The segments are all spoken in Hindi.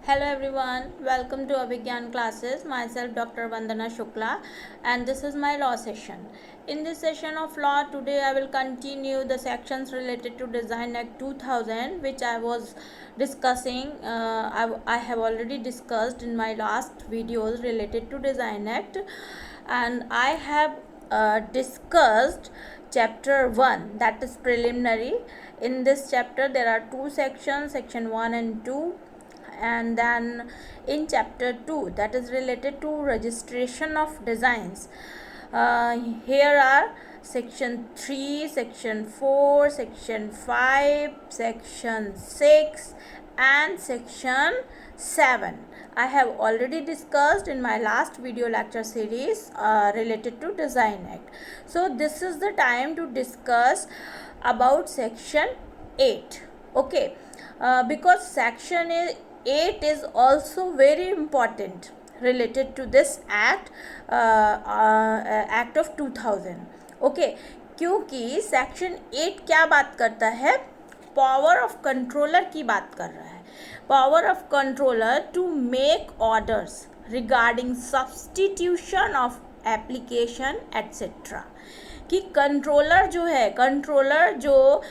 Hello everyone, welcome to Abhigyan classes. Myself Dr. Vandana Shukla and this is my law session. In this session of law today I will continue the sections related to Design Act 2000 which I was discussing. I have already discussed in my last videos related to Design Act, and I have discussed chapter 1, that is preliminary. In this chapter there are two sections, section 1 and 2, and then in chapter 2, that is related to registration of designs, here are section 3, section 4, section 5, section 6 and section 7. I have already discussed in my last video lecture series related to Design Act. So this is the time to discuss about section 8. Okay, because section 8 is also very important related to this act, act of 2000. Okay, क्योंकि सेक्शन 8 क्या बात करता है? पावर ऑफ कंट्रोलर की बात कर रहा है. Power of controller to make orders regarding substitution of application etcetera. कि कंट्रोलर जो है, कंट्रोलर जो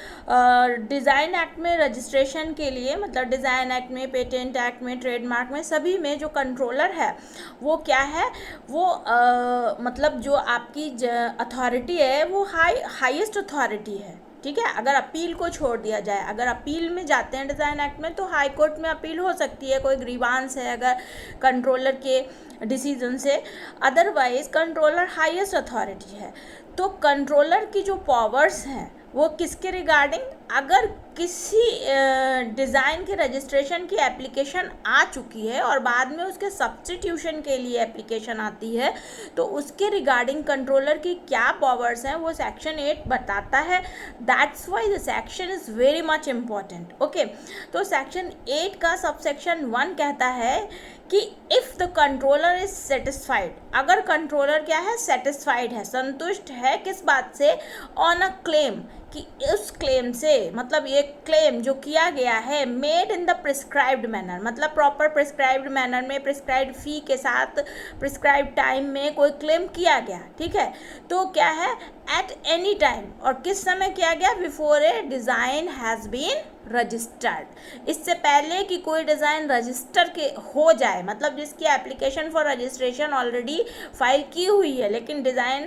डिज़ाइन एक्ट में रजिस्ट्रेशन के लिए, मतलब डिज़ाइन एक्ट में, पेटेंट एक्ट में, ट्रेडमार्क में, सभी में जो कंट्रोलर है वो क्या है? वो मतलब जो आपकी अथॉरिटी है वो हाईएस्ट अथॉरिटी है. ठीक है, अगर अपील को छोड़ दिया जाए, अगर अपील में जाते हैं डिज़ाइन एक्ट में तो हाई कोर्ट में अपील हो सकती है, कोई ग्रीवांस है अगर कंट्रोलर के डिसीजन से, अदरवाइज कंट्रोलर हाईएस्ट अथॉरिटी है. तो कंट्रोलर की जो पावर्स हैं वो किसके रिगार्डिंग, अगर किसी डिज़ाइन के रजिस्ट्रेशन की एप्लीकेशन आ चुकी है और बाद में उसके सब्स्टिट्यूशन के लिए एप्लीकेशन आती है तो उसके रिगार्डिंग कंट्रोलर की क्या पावर्स हैं वो सेक्शन 8 बताता है. That's why the section is very much important. Okay, तो सेक्शन 8 का सबसेक्शन 1 कहता है कि if the controller is satisfied, अगर कंट्रोलर क्या है? सेटिस्फाइड है, संतुष्ट है. किस बात से? ऑन अ क्लेम, कि उस क्लेम से, मतलब ये क्लेम जो किया गया है made in the prescribed manner, मतलब प्रॉपर प्रिस्क्राइब्ड मैनर में, प्रिस्क्राइब्ड फ़ी के साथ, प्रिस्क्राइब्ड टाइम में कोई क्लेम किया गया. ठीक है, तो क्या है? एट एनी टाइम, और किस समय किया गया? Before a design has been registered, इससे पहले कि कोई डिज़ाइन रजिस्टर के हो जाए, मतलब जिसकी application for registration already file की हुई है लेकिन डिज़ाइन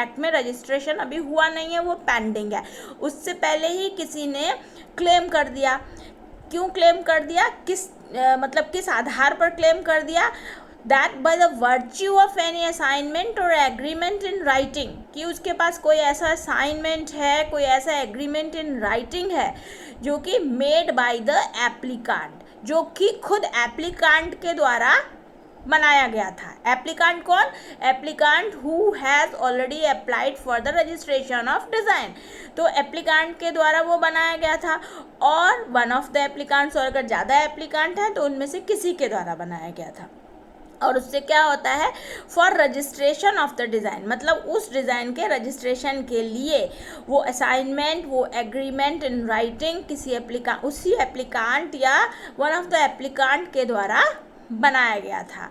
एक्ट में रजिस्ट्रेशन अभी हुआ नहीं है, वो पेंडिंग है, उससे पहले ही किसी ने क्लेम कर दिया. क्यों क्लेम कर दिया? किस मतलब किस आधार पर क्लेम कर दिया? That by the virtue of any assignment or agreement in writing, कि उसके पास कोई ऐसा असाइनमेंट है, कोई ऐसा एग्रीमेंट इन राइटिंग है जो कि मेड बाय द एप्लीकांट, जो कि खुद एप्लीकांट के द्वारा बनाया गया था. एप्लीकांट कौन? Applicant who has already applied for the registration of design. तो एप्लीकांट के द्वारा वो बनाया गया था, और वन ऑफ द एप्लीकांट्स, और अगर ज़्यादा एप्लीकांट हैं तो उनमें से किसी के द्वारा बनाया गया था. और उससे क्या होता है? For registration of the design, मतलब उस डिज़ाइन के रजिस्ट्रेशन के लिए वो असाइनमेंट, वो एग्रीमेंट इन राइटिंग किसी उसी एप्लीकांट या वन ऑफ द एप्लीकांट के द्वारा बनाया गया था.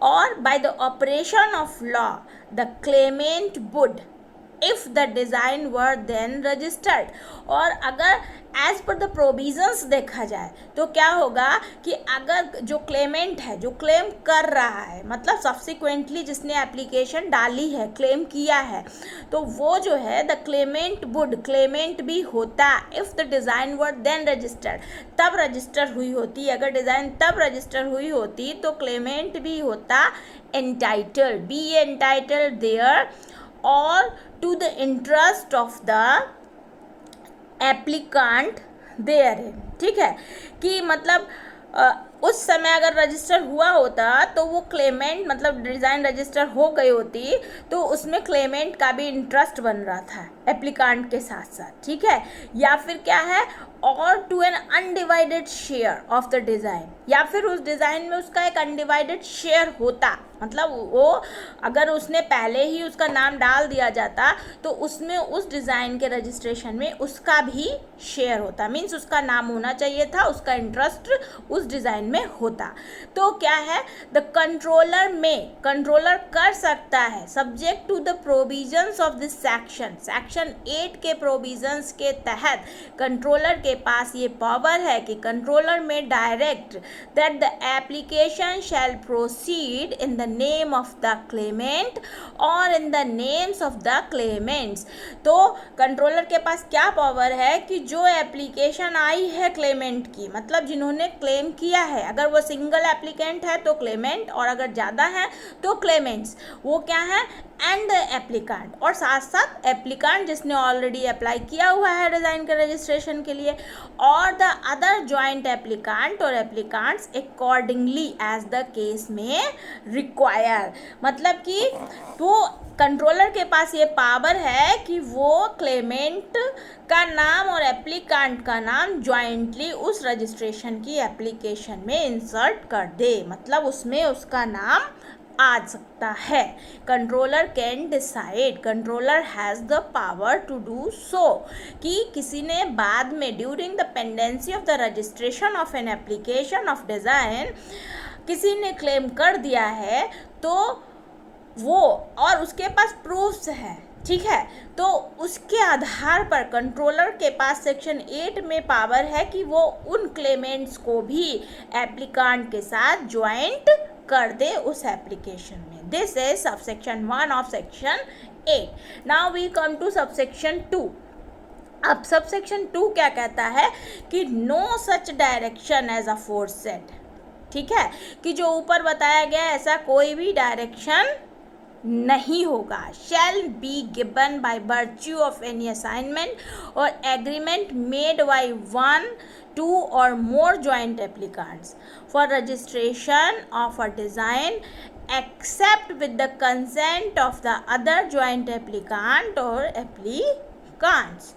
और by the operation of law the claimant would, if the design were then registered, और अगर एज पर द प्रोविजंस देखा जाए तो क्या होगा कि अगर जो क्लेमेंट है, जो क्लेम कर रहा है, मतलब सब्सिक्वेंटली जिसने एप्लीकेशन डाली है, क्लेम किया है, तो वो जो है द क्लेमेंट वुड, क्लेमेंट भी होता if the design were then registered, तब रजिस्टर हुई होती, अगर डिज़ाइन तब रजिस्टर हुई होती तो क्लेमेंट भी होता entitled, be entitled there or to the interest of the applicant there. ठीक है, कि मतलब उस समय अगर रजिस्टर हुआ होता तो वो क्लेमेंट, मतलब डिज़ाइन रजिस्टर हो गई होती तो उसमें क्लेमेंट का भी इंटरेस्ट बन रहा था एप्लीकांट के साथ साथ. ठीक है, या फिर क्या है? और to an undivided share of the design, या फिर उस डिज़ाइन में उसका एक अनडिवाइडेड शेयर होता, मतलब वो अगर उसने पहले ही उसका नाम डाल दिया जाता तो उसमें उस डिज़ाइन के रजिस्ट्रेशन में उसका भी शेयर होता, मीन्स उसका नाम होना चाहिए था, उसका इंटरेस्ट उस डिज़ाइन में होता। तो क्या है, द कंट्रोलर कर सकता है subject to the provisions of this section 8 के प्रोविजंस के तहत कंट्रोलर के पास ये पावर है कि कंट्रोलर में direct that the application shall proceed in the name of the claimant और in the names of the claimants. तो कंट्रोलर के पास क्या पावर है कि जो एप्लीकेशन आई है क्लेमेंट की, मतलब जिन्होंने क्लेम किया है, अगर वो सिंगल एप्लीकेंट है तो क्लेमेंट, और अगर ज़्यादा है तो क्लेमेंट्स, वो क्या है, एंड एप्लीकांट, और साथ साथ एप्लीकांट जिसने ऑलरेडी अप्लाई किया हुआ है डिज़ाइन के रजिस्ट्रेशन के लिए, और the other joint applicant or एप्लीकांट्स accordingly as the case में रिक्वायर। मतलब कि वो कंट्रोलर के पास ये पावर है कि वो क्लेमेंट का नाम और एप्लीकांट का नाम जॉइंटली उस रजिस्ट्रेशन की एप्लीकेशन में इंसर्ट कर दे, मतलब उसमें उसका नाम आ सकता है। Controller can decide, controller has the power to do so, कि किसी ने बाद में during the pendency of the registration of an application of design किसी ने क्लेम कर दिया है तो वो, और उसके पास प्रूफ्स है, ठीक है, तो उसके आधार पर कंट्रोलर के पास सेक्शन 8 में पावर है कि वो उन क्लेमेंट्स को भी एप्लीकांट के साथ ज्वाइंट कर दे उस एप्लीकेशन में। This is subsection 1 of section 8। Now we come to subsection 2। अब सबसेक्शन 2 क्या कहता है कि no such direction as aforesaid, ठीक है, कि जो ऊपर बताया गया ऐसा कोई भी डायरेक्शन नहीं होगा, shall be given by virtue of any assignment or agreement made by 1, 2 or more joint applicants for registration of a design except with the consent of the other joint applicant or applicants।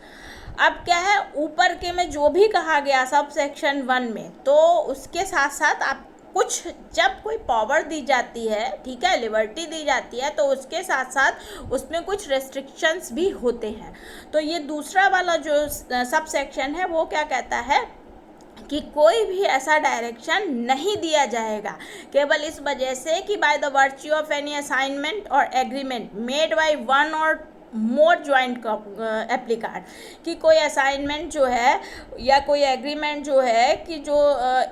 अब क्या है, ऊपर के में जो भी कहा गया सब सेक्शन 1 में, तो उसके साथ साथ आप कुछ जब कोई पावर दी जाती है, ठीक है, लिबर्टी दी जाती है, तो उसके साथ साथ उसमें कुछ रेस्ट्रिक्शंस भी होते हैं। तो ये दूसरा वाला जो सब सेक्शन है वो क्या कहता है कि कोई भी ऐसा डायरेक्शन नहीं दिया जाएगा केवल इस वजह से कि by the virtue of any assignment or agreement made by 1 और मोर जॉइंट एप्लीकांट, कि कोई असाइनमेंट जो है या कोई एग्रीमेंट जो है कि जो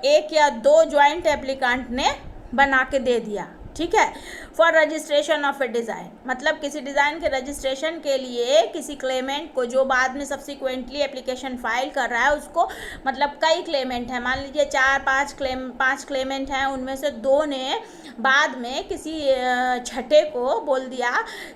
1 या 2 जॉइंट एप्लीकांट ने बना के दे दिया, ठीक है, for registration of A design, मतलब किसी डिज़ाइन के रजिस्ट्रेशन के लिए किसी क्लेमेंट को जो बाद में सब्सिक्वेंटली एप्लीकेशन फाइल कर रहा है उसको, मतलब कई क्लेमेंट हैं, मान लीजिए 5 क्लेमेंट हैं, उनमें से 2 ने बाद में किसी छठे को बोल दिया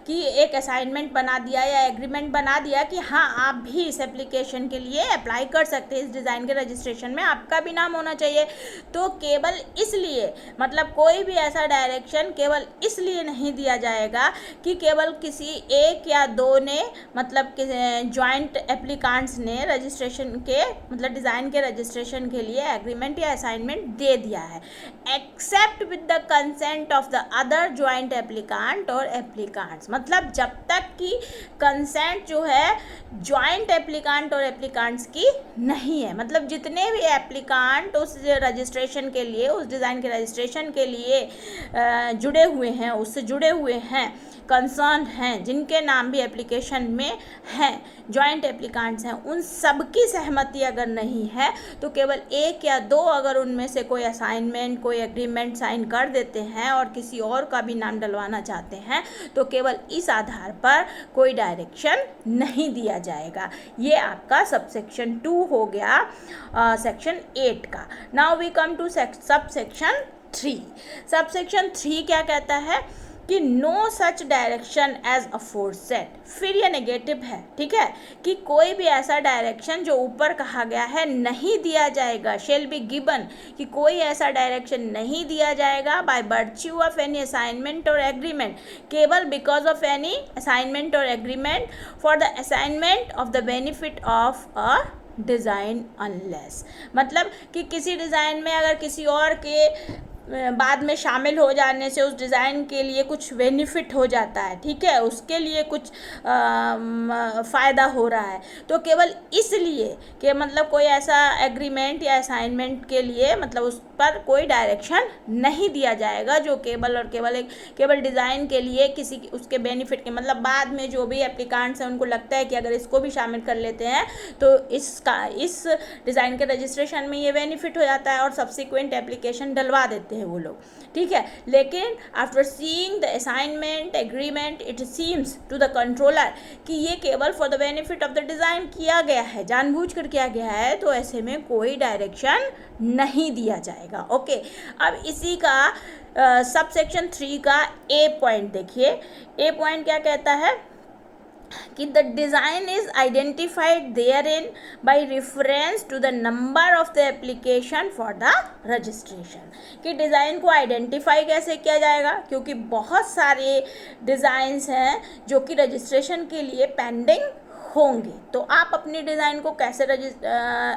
कि एक असाइनमेंट बना दिया या एग्रीमेंट बना दिया कि हाँ आप भी इस एप्लीकेशन के लिए अप्लाई कर सकते हैं, इस डिज़ाइन के रजिस्ट्रेशन में आपका भी नाम होना चाहिए। तो केवल इसलिए, मतलब कोई भी ऐसा डायरेक्शन केवल इसलिए नहीं दिया जाएगा कि केवल किसी 1 या 2 ने, मतलब जॉइंट एप्लीकांट्स ने रजिस्ट्रेशन के, मतलब डिज़ाइन के रजिस्ट्रेशन के लिए एग्रीमेंट या असाइनमेंट दे दिया है, except with the consent of the other joint applicant or applicants, मतलब जब तक कि कंसेंट जो है जॉइंट एप्लीकांट और एप्लीकांट्स की नहीं है, मतलब जितने भी एप्लीकांट उस रजिस्ट्रेशन के लिए, उस डिज़ाइन के रजिस्ट्रेशन के लिए जुड़े हुए हैं, उससे जुड़े हुए हैं, कंसर्न हैं, जिनके नाम भी एप्लीकेशन में हैं, जॉइंट एप्लीकांट्स हैं, उन सबकी सहमति अगर नहीं है तो केवल 1 या 2 अगर उनमें से कोई असाइनमेंट, कोई एग्रीमेंट साइन कर देते हैं और किसी और का भी नाम डलवाना चाहते हैं तो केवल इस आधार पर कोई डायरेक्शन नहीं दिया जाएगा। ये आपका सबसेक्शन 2 हो गया सेक्शन 8 का। Now we come to subsection 3। Subsection 3 क्या कहता है कि no such direction as aforesaid, फिर ये नेगेटिव है, ठीक है, कि कोई भी ऐसा डायरेक्शन जो ऊपर कहा गया है नहीं दिया जाएगा, शेल बी गिवन, कि कोई ऐसा डायरेक्शन नहीं दिया जाएगा by virtue of any assignment or agreement, केवल because of any assignment or agreement for the assignment of the benefit of a design unless, मतलब कि किसी डिज़ाइन में अगर किसी और के बाद में शामिल हो जाने से उस डिज़ाइन के लिए कुछ बेनिफिट हो जाता है, ठीक है, उसके लिए कुछ फ़ायदा हो रहा है, तो केवल इसलिए कि मतलब कोई ऐसा एग्रीमेंट या असाइनमेंट के लिए मतलब उस पर कोई डायरेक्शन नहीं दिया जाएगा जो केवल और केवल डिज़ाइन के लिए किसी उसके बेनिफिट के, मतलब बाद में जो भी एप्लीकांट्स हैं उनको लगता है कि अगर इसको भी शामिल कर लेते हैं तो इस डिज़ाइन के रजिस्ट्रेशन में ये बेनिफिट हो जाता है और सब्सिक्वेंट एप्लीकेशन डलवा देते हैं वो लोग, ठीक है। लेकिन after seeing the assignment agreement it seems to the controller कि ये केवल for the benefit of the design किया गया है, जानबूझकर किया गया है, तो ऐसे में कोई डायरेक्शन नहीं दिया जाएगा। ओके, अब इसी का सब सेक्शन 3 का ए पॉइंट देखिए। ए पॉइंट क्या कहता है कि the design is identified therein by reference to the number of the application for the registration, कि डिज़ाइन को आइडेंटिफाई कैसे किया जाएगा, क्योंकि बहुत सारे डिज़ाइंस हैं जो कि रजिस्ट्रेशन के लिए पेंडिंग होंगे, तो आप अपनी डिज़ाइन को कैसे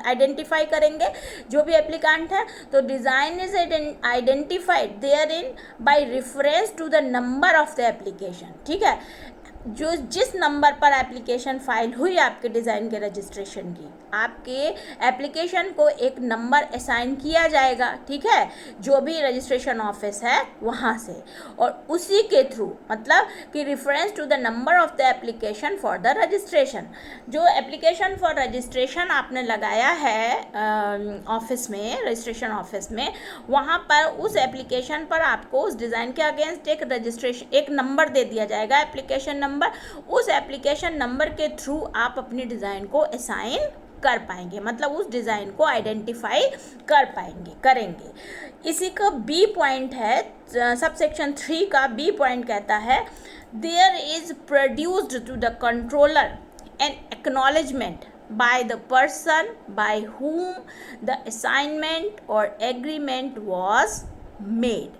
आइडेंटिफाई करेंगे, जो भी एप्लीकांट है, तो design is identified therein by reference to the number of the application, ठीक है, जो जिस नंबर पर एप्लीकेशन फाइल हुई आपके डिज़ाइन के रजिस्ट्रेशन की, आपके एप्लीकेशन को एक नंबर असाइन किया जाएगा, ठीक है, जो भी रजिस्ट्रेशन ऑफिस है वहाँ से, और उसी के थ्रू मतलब कि reference to the number of the application for the registration, जो एप्लीकेशन फॉर रजिस्ट्रेशन आपने लगाया है ऑफिस में, रजिस्ट्रेशन ऑफिस में, वहाँ पर उस एप्लीकेशन पर आपको उस डिज़ाइन के अगेंस्ट एक नंबर दे दिया जाएगा, एप्लीकेशन नंबर, उस एप्लीकेशन नंबर के थ्रू आप अपनी डिज़ाइन को असाइन कर पाएंगे, मतलब उस डिज़ाइन को आइडेंटिफाई करेंगे। इसी का बी पॉइंट है, सब सेक्शन 3 का बी पॉइंट कहता है there is produced to the controller an acknowledgement by the person by whom the assignment or agreement was made.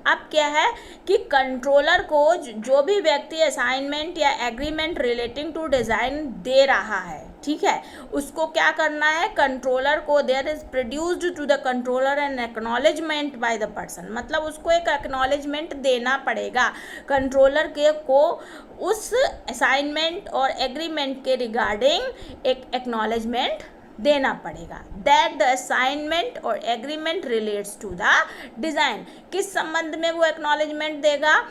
अब क्या है कि कंट्रोलर को जो भी व्यक्ति असाइनमेंट या एग्रीमेंट रिलेटिंग टू डिज़ाइन दे रहा है, ठीक है, उसको क्या करना है, कंट्रोलर को there is produced to the controller an acknowledgement by the person, मतलब उसको एक एक्नॉलेजमेंट देना पड़ेगा कंट्रोलर को उस असाइनमेंट और एग्रीमेंट के रिगार्डिंग एक एक्नॉलेजमेंट देना पड़ेगा, that the assignment or agreement relates to the design. किस संबंध में वो एक्नॉलेजमेंट देगा,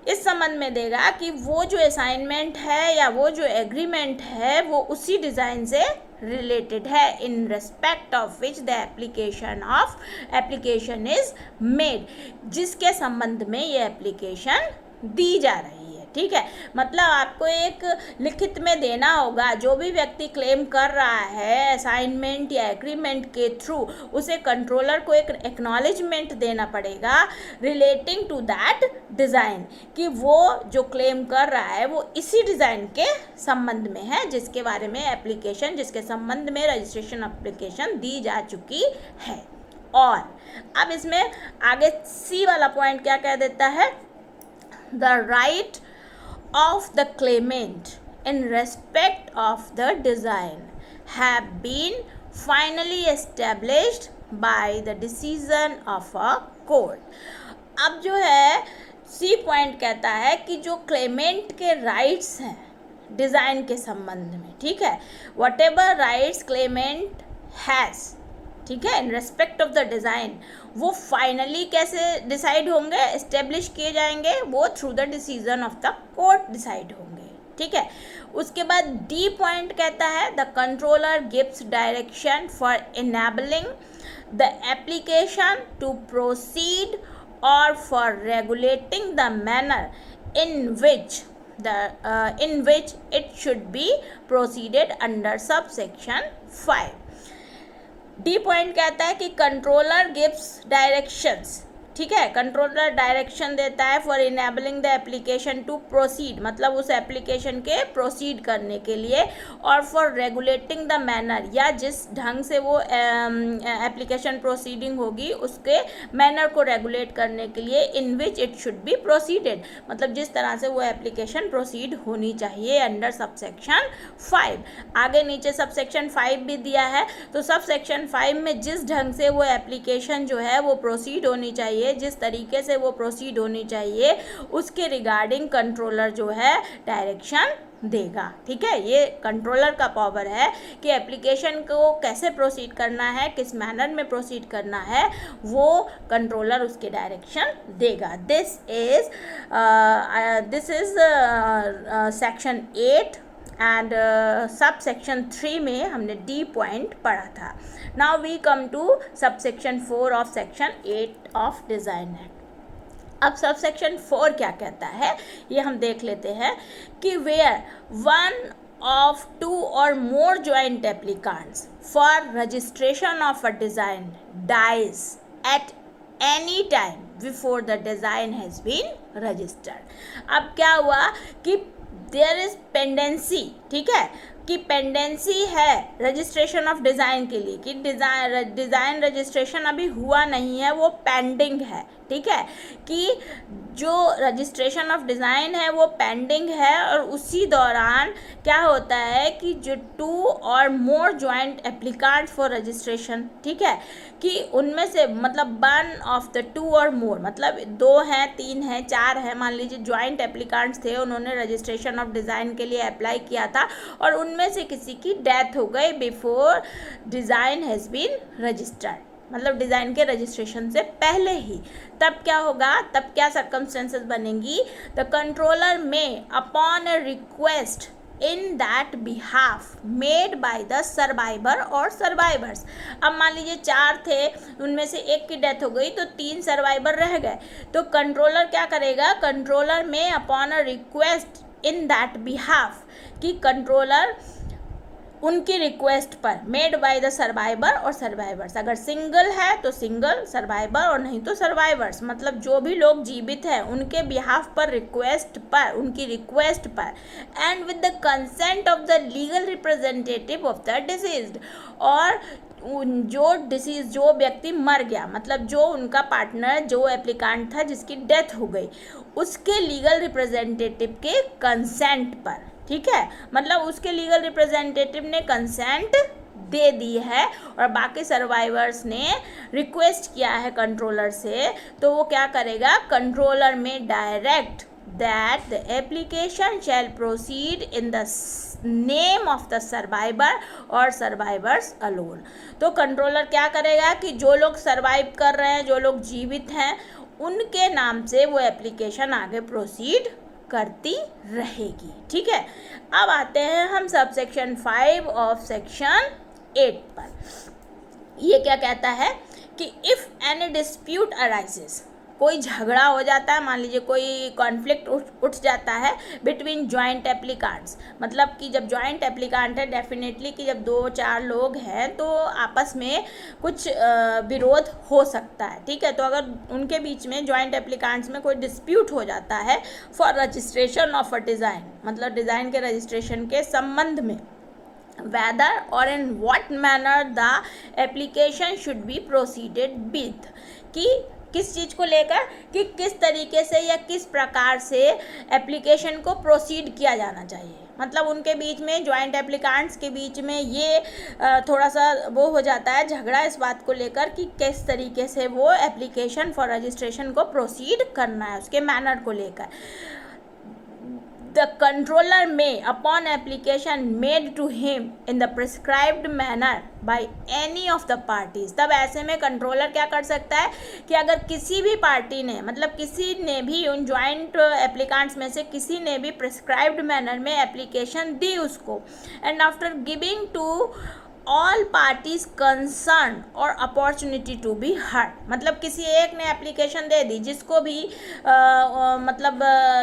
इस संबंध में देगा कि वो जो असाइनमेंट है या वो जो एग्रीमेंट है वो उसी डिज़ाइन से रिलेटेड है, in respect of which the application is made, जिसके संबंध में ये एप्लीकेशन दी जा रही है, ठीक है। मतलब आपको एक लिखित में देना होगा, जो भी व्यक्ति क्लेम कर रहा है असाइनमेंट या एग्रीमेंट के थ्रू, उसे कंट्रोलर को एक एक्नॉलेजमेंट देना पड़ेगा रिलेटिंग टू दैट डिज़ाइन, कि वो जो क्लेम कर रहा है वो इसी डिज़ाइन के संबंध में है जिसके बारे में एप्लीकेशन, जिसके संबंध में रजिस्ट्रेशन एप्लीकेशन दी जा चुकी है। और अब इसमें आगे सी वाला पॉइंट क्या कह देता है, the right of the claimant in respect of the design have been finally established by the decision of a court। अब जो है सी पॉइंट कहता है कि जो क्लेमेंट के राइट्स हैं डिज़ाइन के संबंध में, ठीक है, whatever rights claimant has, ठीक है, in respect of the design, वो फाइनली कैसे डिसाइड होंगे, एस्टेब्लिश किए जाएंगे, वो through the decision of the court decide होंगे, ठीक है। उसके बाद डी पॉइंट कहता है the controller gives direction for enabling the application to proceed और for regulating the manner in which it should be proceeded under subsection 5। डी पॉइंट कहता है कि कंट्रोलर गिव्स डायरेक्शंस, ठीक है, कंट्रोलर डायरेक्शन देता है for enabling the application to proceed, मतलब उस एप्लीकेशन के प्रोसीड करने के लिए, और फॉर रेगुलेटिंग द मैनर, या जिस ढंग से वो एप्लीकेशन प्रोसीडिंग होगी उसके मैनर को रेगुलेट करने के लिए, in which it should be proceeded, मतलब जिस तरह से वो एप्लीकेशन प्रोसीड होनी चाहिए अंडर सबसेक्शन 5। आगे नीचे सबसेक्शन 5 भी दिया है, तो सबसेक्शन 5 में जिस ढंग से वो एप्लीकेशन जो है वो प्रोसीड होनी चाहिए चाहिए, जिस तरीके से वो प्रोसीड होनी चाहिए, उसके रिगार्डिंग कंट्रोलर जो है डायरेक्शन देगा। ठीक है, ये कंट्रोलर का पावर है कि एप्लीकेशन को कैसे प्रोसीड करना है, किस मैनर में प्रोसीड करना है, वो कंट्रोलर उसके डायरेक्शन देगा। This is section 8 and subsection 3 में हमने डी पॉइंट पढ़ा था। Now we come to subsection 4 of section 8 of design act. अब सब सेक्शन 4 क्या कहता है ये हम देख लेते हैं कि where one of 2 or more joint applicants for registration of a design dies at any time before the design has been registered। अब क्या हुआ कि there is pendency, ठीक है, कि पेंडेंसी है रजिस्ट्रेशन ऑफ डिज़ाइन के लिए, कि डिज़ाइन रजिस्ट्रेशन अभी हुआ नहीं है, वो पेंडिंग है। ठीक है, कि जो रजिस्ट्रेशन ऑफ डिज़ाइन है वो पेंडिंग है, और उसी दौरान क्या होता है कि जो 2 और मोर जॉइंट एप्लीकेंट फॉर रजिस्ट्रेशन, ठीक है, कि उनमें से मतलब 1 ऑफ द 2 और मोर, मतलब 2 हैं, 3 हैं, 4 हैं, मान लीजिए जॉइंट एप्लीकेंट्स थे, उन्होंने रजिस्ट्रेशन ऑफ डिज़ाइन के लिए अप्लाई किया था और उनमें से किसी की डेथ हो गई before design has been registered, मतलब डिज़ाइन के रजिस्ट्रेशन से पहले ही। तब क्या होगा, तब क्या सर्कमस्टेंसेस बनेंगी, द कंट्रोलर में upon a request in that behalf made by the survivor और सर्वाइवर्स। अब मान लीजिए 4 थे, उनमें से एक की डेथ हो गई तो 3 सर्वाइवर रह गए, तो कंट्रोलर क्या करेगा, कंट्रोलर में upon a request in that behalf, कि कंट्रोलर उनकी रिक्वेस्ट पर मेड बाय द सर्वाइवर और सर्वाइवर्स, अगर सिंगल है तो सिंगल सर्वाइवर और नहीं तो सर्वाइवर्स, मतलब जो भी लोग जीवित हैं उनके बिहाफ पर, रिक्वेस्ट पर, उनकी रिक्वेस्ट पर, and with the consent of the legal representative of the deceased, और जो व्यक्ति मर गया, मतलब जो उनका पार्टनर, जो एप्लीकेंट था जिसकी डेथ हो गई, उसके लीगल रिप्रेजेंटेटिव के कंसेंट पर। ठीक है, मतलब उसके लीगल रिप्रेजेंटेटिव ने कंसेंट दे दी है और बाकी सर्वाइवर्स ने रिक्वेस्ट किया है कंट्रोलर से, तो वो क्या करेगा, कंट्रोलर में direct that the application shall proceed in the name of the survivor और सर्वाइवर्स अलोन। तो कंट्रोलर क्या करेगा कि जो लोग सर्वाइव कर रहे हैं, जो लोग जीवित हैं, उनके नाम से वो एप्लीकेशन आगे प्रोसीड करती रहेगी। ठीक है, अब आते हैं हम सब सेक्शन 5 ऑफ सेक्शन 8 पर। ये क्या कहता है कि इफ़ एनी डिस्प्यूट अराइजेस, कोई झगड़ा हो जाता है, मान लीजिए कोई कॉन्फ्लिक्ट उठ जाता है बिटवीन जॉइंट एप्लीकेंट्स, मतलब कि जब जॉइंट एप्लीकेंट है, डेफिनेटली कि जब 2-4 लोग हैं तो आपस में कुछ विरोध हो सकता है। ठीक है, तो अगर उनके बीच में जॉइंट एप्लीकेंट्स में कोई डिस्प्यूट हो जाता है for registration of a design, मतलब डिज़ाइन के रजिस्ट्रेशन के संबंध में, whether or in what manner the application should be proceeded with, कि किस चीज़ को लेकर, कि किस तरीके से या किस प्रकार से एप्लीकेशन को प्रोसीड किया जाना चाहिए, मतलब उनके बीच में, जॉइंट एप्लीकेंट्स के बीच में ये थोड़ा सा वो हो जाता है झगड़ा इस बात को लेकर कि किस तरीके से वो एप्लीकेशन फॉर रजिस्ट्रेशन को प्रोसीड करना है, उसके मैनर को लेकर। The controller may, upon application made to him in the prescribed manner by any of the parties, तब ऐसे में कंट्रोलर क्या कर सकता है कि अगर किसी भी पार्टी ने, मतलब किसी ने भी उन जॉइंट एप्लीकेंट्स में से किसी ने भी प्रिस्क्राइब्ड मैनर में एप्लीकेशन दी उसको, and after giving to all parties concern और अपॉर्चुनिटी टू बी हर्ड, मतलब किसी एक ने एप्लीकेशन दे दी जिसको भी मतलब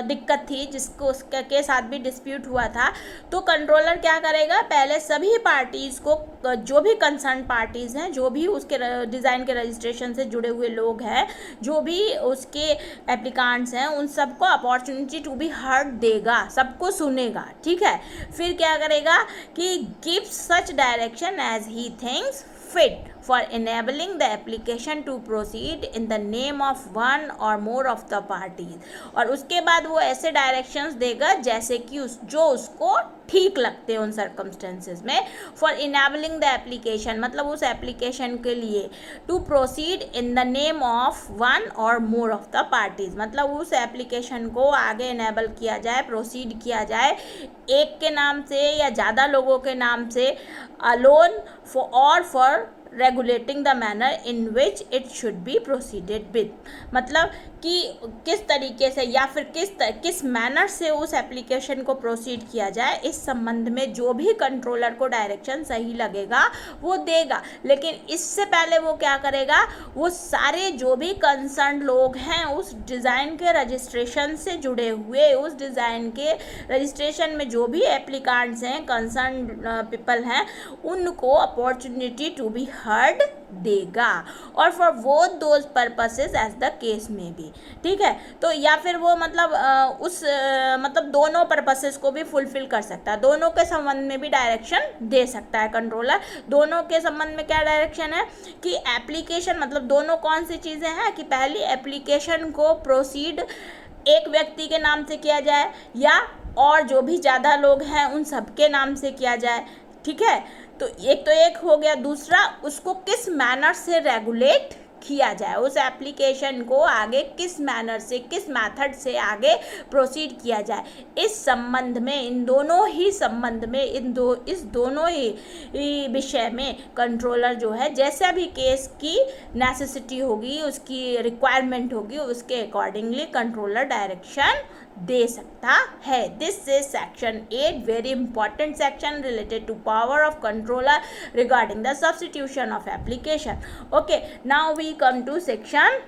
दिक्कत थी, जिसको उसके साथ भी डिस्प्यूट हुआ था, तो कंट्रोलर क्या करेगा, पहले सभी पार्टीज़ को, जो भी कंसर्न पार्टीज़ हैं, जो भी उसके डिज़ाइन के रजिस्ट्रेशन से जुड़े हुए लोग हैं, जो भी उसके एप्लीकेंट्स हैं, उन सबको अपॉर्चुनिटी टू बी हर्ड देगा, सबको सुनेगा। ठीक है, फिर क्या करेगा कि give such direction as he thinks fit for enabling the application to proceed in the name of one or more of the parties. और उसके बाद वो ऐसे डायरेक्शंस देगा जैसे कि जो उसको ठीक लगते हैं उन सर्कमस्टेंसेस में. फॉर इनेबलिंग द एप्लीकेशन मतलब उस एप्लीकेशन के लिए to proceed in the name of one or more of the parties मतलब उस एप्लीकेशन को आगे इनेबल किया जाए, प्रोसीड किया जाए एक के नाम से या ज़्यादा लोगों के नाम से, alone for regulating the manner in which it should be proceeded with. मतलब कि किस तरीके से या फिर किस मैनर से उस एप्लीकेशन को प्रोसीड किया जाए, इस संबंध में जो भी कंट्रोलर को डायरेक्शन सही लगेगा वो देगा. लेकिन इससे पहले वो क्या करेगा, वो सारे जो भी कंसर्न लोग हैं उस डिज़ाइन के रजिस्ट्रेशन से जुड़े हुए, उस डिज़ाइन के रजिस्ट्रेशन में जो भी एप्लीकांट्स हैं, कंसर्न पीपल हैं, उनको अपॉर्चुनिटी टू बी हर्ड देगा. और for both those purposes as the case में भी. ठीक है, तो या फिर वो मतलब मतलब दोनों पर्पसेस को भी फुलफिल कर सकता है, दोनों के संबंध में भी डायरेक्शन दे सकता है कंट्रोलर. दोनों के संबंध में क्या डायरेक्शन है कि एप्लीकेशन मतलब दोनों कौन सी चीज़ें हैं कि पहली एप्लीकेशन को प्रोसीड एक व्यक्ति के नाम से किया जाए या और जो भी ज़्यादा लोग हैं उन सबके नाम से किया जाए. ठीक है, तो एक हो गया. दूसरा, उसको किस मैनर से रेगुलेट किया जाए, उस एप्लीकेशन को आगे किस मैनर से, किस मेथड से आगे प्रोसीड किया जाए. इस संबंध में, इन दोनों ही संबंध में, इस दोनों ही विषय में कंट्रोलर जो है जैसा भी केस की नेसेसिटी होगी, उसकी रिक्वायरमेंट होगी, उसके अकॉर्डिंगली कंट्रोलर डायरेक्शन दे सकता है. This is section 8, very important section related to power of controller regarding the substitution of application. Okay, now we come to section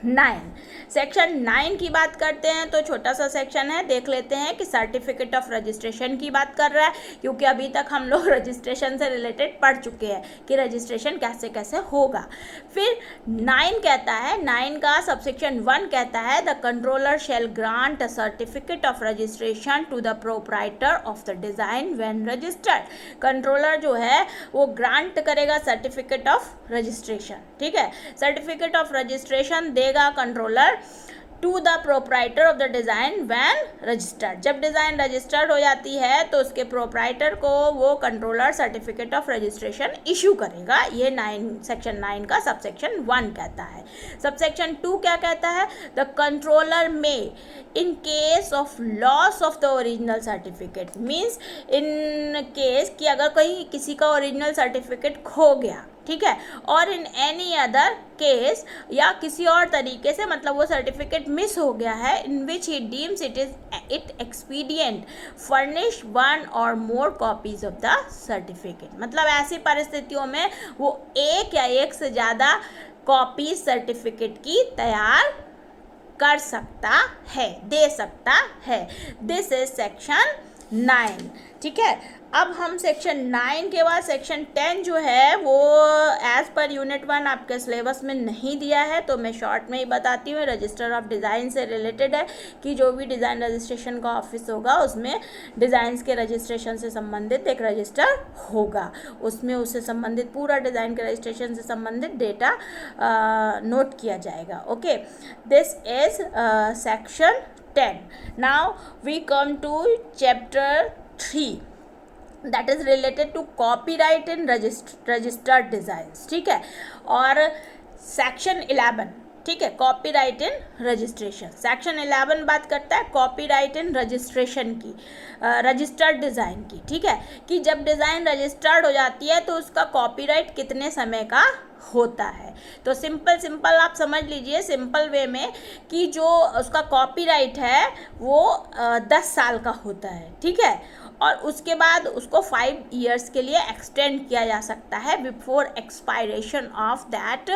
9. Section 9 की बात करते हैं तो छोटा सा सेक्शन है, देख लेते हैं कि सर्टिफिकेट ऑफ रजिस्ट्रेशन की बात कर रहा है, क्योंकि अभी तक हम लोग रजिस्ट्रेशन से रिलेटेड पढ़ चुके हैं कि रजिस्ट्रेशन कैसे कैसे होगा. फिर 9 कहता है, 9 का सबसेक्शन 1 कहता है the controller shall grant a certificate of registration to the proprietor of the design when registered. Controller जो है वो ग्रांट करेगा सर्टिफिकेट ऑफ रजिस्ट्रेशन. ठीक है, सर्टिफिकेट ऑफ रजिस्ट्रेशन देगा controller to the proprietor of the design when registered. जब डिज़ाइन रजिस्टर्ड हो जाती है तो उसके प्रोप्राइटर को वो controller certificate of registration issue करेगा. ये सेक्शन 9 का सबसेक्शन 1 कहता है. सबसेक्शन 2 क्या कहता है, द कंट्रोलर में in case of loss of the original certificate, means in case कि अगर कहीं किसी का ओरिजिनल सर्टिफिकेट खो गया, ठीक है, और इन एनी अदर केस या किसी और तरीके से मतलब वो सर्टिफिकेट मिस हो गया है, in which he deems it expedient furnish one or more copies of the certificate. मतलब ऐसी परिस्थितियों में वो एक या एक से ज़्यादा कॉपी सर्टिफिकेट की तैयार कर सकता है, दे सकता है. This is section 9. ठीक है, अब हम सेक्शन 9 के बाद सेक्शन 10 जो है वो एज़ पर यूनिट 1 आपके सिलेबस में नहीं दिया है, तो मैं शॉर्ट में ही बताती हूँ. रजिस्टर ऑफ डिज़ाइन से रिलेटेड है कि जो भी डिज़ाइन रजिस्ट्रेशन का ऑफिस होगा उसमें डिज़ाइंस के रजिस्ट्रेशन से संबंधित एक रजिस्टर होगा, उसमें उससे संबंधित पूरा डिज़ाइन के रजिस्ट्रेशन से संबंधित डेटा नोट किया जाएगा. Okay, this is section 10. Now we come to chapter 3 that is related to copyright in registered designs. ठीक है, और सेक्शन 11, ठीक है, कॉपीराइट इन रजिस्ट्रेशन. सेक्शन 11 बात करता है कॉपीराइट इन रजिस्ट्रेशन की, रजिस्टर्ड डिज़ाइन की. ठीक है, कि जब डिज़ाइन रजिस्टर्ड हो जाती है तो उसका कॉपीराइट कितने समय का होता है. तो सिंपल आप समझ लीजिए सिंपल वे में कि जो उसका कॉपीराइट है वो 10 साल का होता है. ठीक है, और उसके बाद उसको 5 ईयर्स के लिए एक्सटेंड किया जा सकता है before expiration of that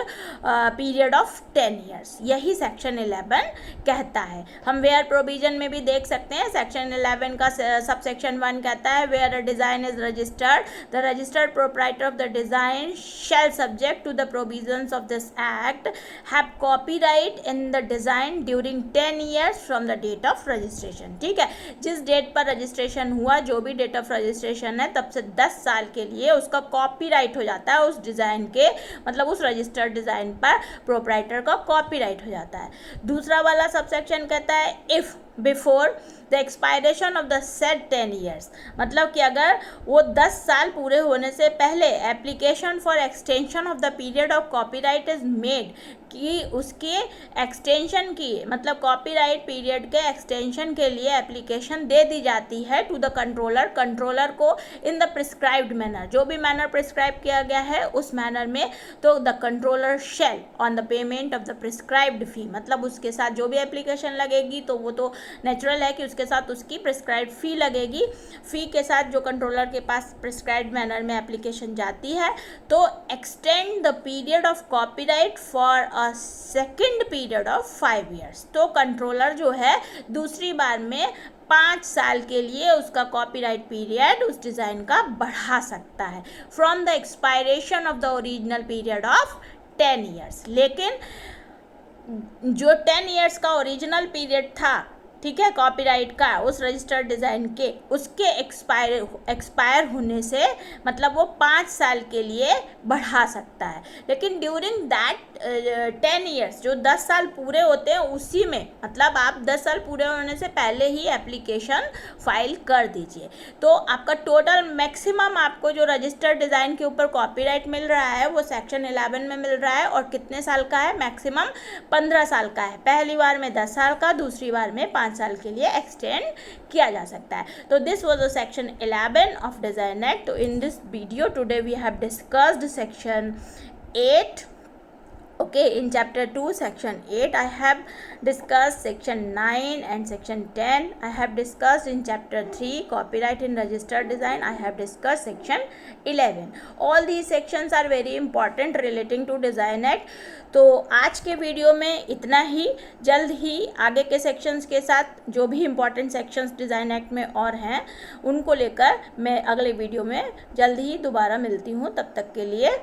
period of 10 years. यही सेक्शन 11 कहता है. हम वेयर प्रोविजन में भी देख सकते हैं. सेक्शन 11 का सब सेक्शन 1 कहता है where a design is registered the registered proprietor of the design shall subject to the provisions of this act have copyright in the design during 10 years from the date of registration. ठीक है, जिस डेट पर रजिस्ट्रेशन हुआ, जो जो भी डेट ऑफ रजिस्ट्रेशन है तब से 10 साल के लिए उसका कॉपीराइट हो जाता है उस डिज़ाइन के, मतलब उस रजिस्टर्ड डिज़ाइन पर प्रोप्राइटर का कॉपीराइट हो जाता है। दूसरा वाला सबसेक्शन कहता है if before the expiration of the said 10 years, मतलब कि अगर वो 10 साल पूरे होने से पहले application for extension of the period of copyright is made, कि उसके एक्सटेंशन की मतलब कॉपीराइट पीरियड के एक्सटेंशन के लिए एप्लीकेशन दे दी जाती है टू द कंट्रोलर, कंट्रोलर को इन द प्रिस्क्राइब्ड मैनर, जो भी मैनर प्रिस्क्राइब किया गया है उस मैनर में, तो the controller shall on the payment of the prescribed fee, मतलब उसके साथ जो भी एप्लीकेशन लगेगी तो वो तो नेचुरल है कि उसके साथ उसकी प्रिस्क्राइब्ड फ़ी लगेगी, फ़ी के साथ जो कंट्रोलर के पास प्रिस्क्राइब्ड मैनर में एप्लीकेशन जाती है, तो extend the period of copyright for a second period of 5 years, तो कंट्रोलर जो है दूसरी बार में 5 साल के लिए उसका कॉपीराइट पीरियड उस डिज़ाइन का बढ़ा सकता है from the expiration of the original period of 10 years. लेकिन जो 10 ईयर्स का ओरिजिनल पीरियड था, ठीक है, कॉपीराइट का उस रजिस्टर्ड डिज़ाइन के, उसके एक्सपायर होने से मतलब वो 5 साल के लिए बढ़ा सकता है, लेकिन ड्यूरिंग दैट 10 ईयर्स, जो 10 साल पूरे होते हैं उसी में, मतलब आप 10 साल पूरे होने से पहले ही एप्लीकेशन फाइल कर दीजिए, तो आपका टोटल मैक्सिमम आपको जो रजिस्टर्ड डिज़ाइन के ऊपर कॉपीराइट मिल रहा है वो सेक्शन 11 में मिल रहा है, और कितने साल का है, मैक्सिमम 15 साल का है, पहली बार में 10 साल का, दूसरी बार में 5 साल के लिए एक्सटेंड किया जा सकता है। तो this was the section 11 of design act. तो in this video today we have discussed section 8. Okay, in chapter 2 section 8 I have discussed section 9 and section 10. I have discussed in chapter 3 copyright in registered design. I have discussed section 11. All these sections are very important relating to design act. तो आज के वीडियो में इतना ही, जल्द ही आगे के सेक्शंस के साथ जो भी इम्पॉर्टेंट सेक्शंस डिज़ाइन एक्ट में और हैं उनको लेकर मैं अगले वीडियो में जल्द ही दोबारा मिलती हूँ। तब तक के लिए